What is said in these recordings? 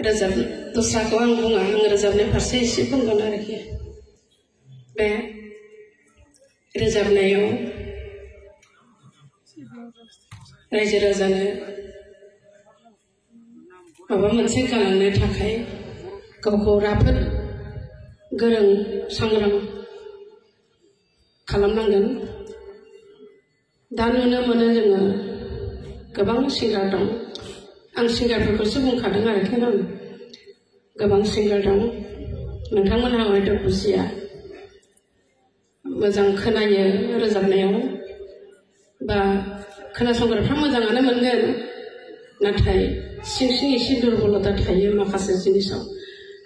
रोजाब दस्राखौ आं बुङा आं रोजाबनाय फारसे एसे बुंगोन आरोखि बे रोजाबनायाव रायजो राजानो माबा मोनसे गालांनो थाखाय गावखौ राफोद गोरों सांग्रां खालामनांगोन दा नुनो मोनो जोङो गोबां सिंगार दं आं सिंगारफोरखौसो बुंखादों आरोखि आं गोबां सिंगार दं नोंथांमोनहा हयथ' बुजिया मोजां खोनायो रोजाबनायाव बा खोनासंग्राफ्रा मोजाङानो मोनगोन नाथाय सिं सिं एसे दुरबलता थायो माखासे जिनिसाव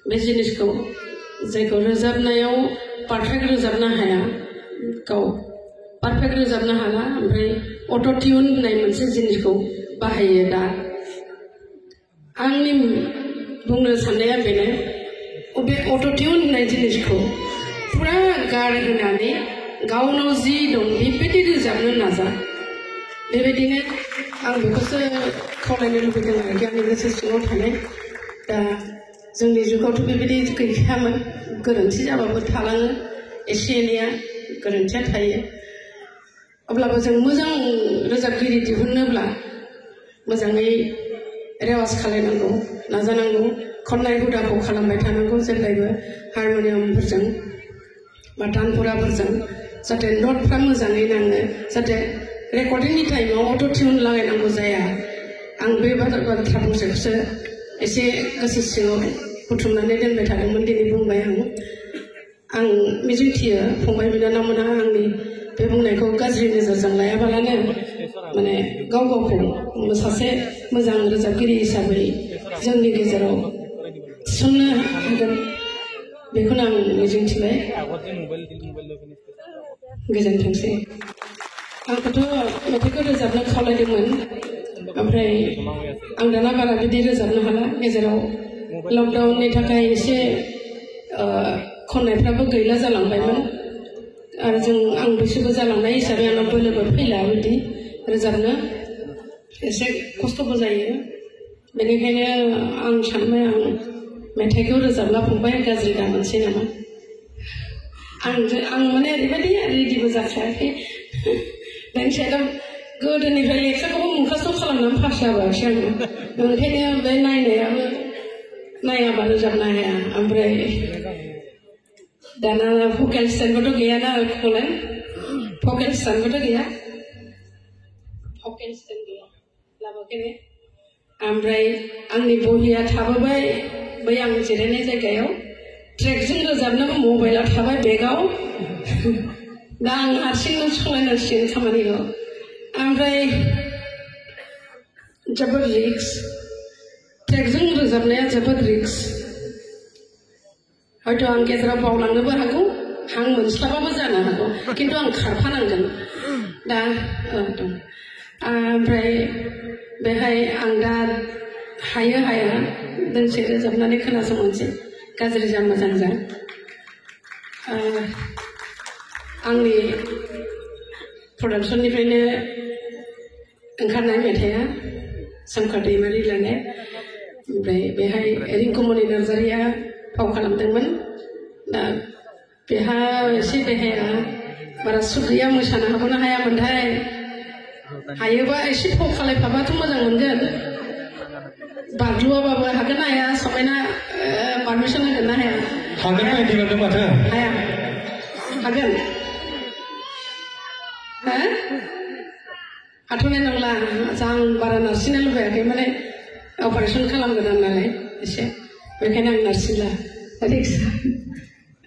बे जिनिसखौ जायखौ रोजाबनायाव पारफेक्ट रोजाबनो हाया गाव पारफेक्ट रोजाबनो हाला ओमफ्राय अट' टिउन होननाय मोनसे जिनिसखौ बाहायो दा आंनि बुंनो साननाया बेनो बे अट' टिउन होननाय जिनिसखौ फुरा गारहोनानै गावनाव जि दं बेबायदि रोजाबनो नाजा बेबायदिनो आं बेखौसो खावलायनो लुबैदों आरोखि आंनि गोसो सिङाव थानाय दा जोंनि जुगावथ' बेबायदि गैखायामोन गोरोन्थि जाबाबो थालाङो एसे एनैया गोरोन्थिया थायो अब्लाबो जों मोजां रोजाबगिरि दिहुननोब्ला मोजाङै रेवाज खालायनांगौ नाजानांगौ खननाय हुदाखौ खालामबाय थानांगौ जेब्लायबो हारमनियामफोरजों बा दानपुराफोरजों जाहाथे नटफ्रा मोजाङै नाङो जाहाथे रेकर्डिंनि टाइमाव अट' टिउन लागायनांगौ जाया आं बे बाथ्रा फंसेखौसो एसे गोसो सिङाव बुथुमनानै दोनबाय थादोंमोन दिनै बुंबाय आं मिजिंथियो फंबाय बिनानावमोनहा आंनि बे बुंनायखौ गाज्रि नोजोरजों लायाबालानो माने गाव गावखौ सासे मोजां रोजाबगिरि हिसाबै जोंनि गेजेराव थिसननो हागोन बेखौनो आं मिजिंथिबाय गोजोनथोंसै आंखौथ' मेथाइखौ रोजाबनो खावलायदोंमोन ओमफ्राय आं दाना बारा बिदि रोजाबनो हाला गेजेराव लकडाउननि थाखाय एसे खननायफ्राबो गैला जालांबायमोन आरो आं बैसोबो जालांनाय हिसाबै आंनाव बोलोबो फैला बिदि रोजाबनो एसे खस्थ'बो जायो बेनिखायनो आं सानबाय आं मेथाइखौ रोजाबला फंबाय गाज्रि दा मोनसै नामा आं माने ओरैबायदि रेडिबो जाखायाखै बेनि साइडआव गोदोनिफ्राय लेखाखौबो मुखास्थ' खालामनानै पास जाबायसै आङो ओंखायनो बे नायनायाबो नायाबा रोजाबनो हाया ओमफ्राय दाना भकेल स्टेन्डबोथ' गैयाना खौलाय भकेल स्टेन्डबोथ' गैया भकेल स्टेन्ड गैया लाबोखायनो ओमफ्राय आंनि बहिया थाबोबाय बै आं जिरायनाय जायगायाव ट्रेकजों रोजाबनोबो मबाइला थाबाय बेगाव दा आं हारसिंनो सालायनांसिगोन खामानिखौ ओमफ्राय जोबोद रिक्स ट्रेकजों रोजाबनाया जोबोद रिक्स हयथ' आं गेजेराव बावलांनोबो हागौ हां मोनस्लाबाबो जानो हागौ खिन्थु आं खारफानांगोन दा ओमफ्राय बेहाय आं दा हायो हाया दोंसे रोजाबनानै खोनासंनोसै गाज्रि जा मोजां जा आंनि प्रडाक्सननिफ्रायनो ओंखारनाय मेथाइआ सोमखोर दैमारि लिरनाय ओमफ्राय बेहाय रिंकुमनि नार्जारिया फाव खालामदोंमोन दा बेहा एसे देहाया बारा सुख गैया मोसानो हागौना हायामोनथाय हायोबा एसे फाव खालायफाबाथ' मोजां मोनगोन बारलुआबाबो हागोन ना हाया समायना पारमिसन होगोन ना हाया हागोन बायदि मोनदों माथो हाया हागोन हाथ'नाय नंला आं बारा नारसिननो लुबैयाखै माने अपारेसन खालामगोन नालाय एसे बेखायनो आं नारसिनला रिक्स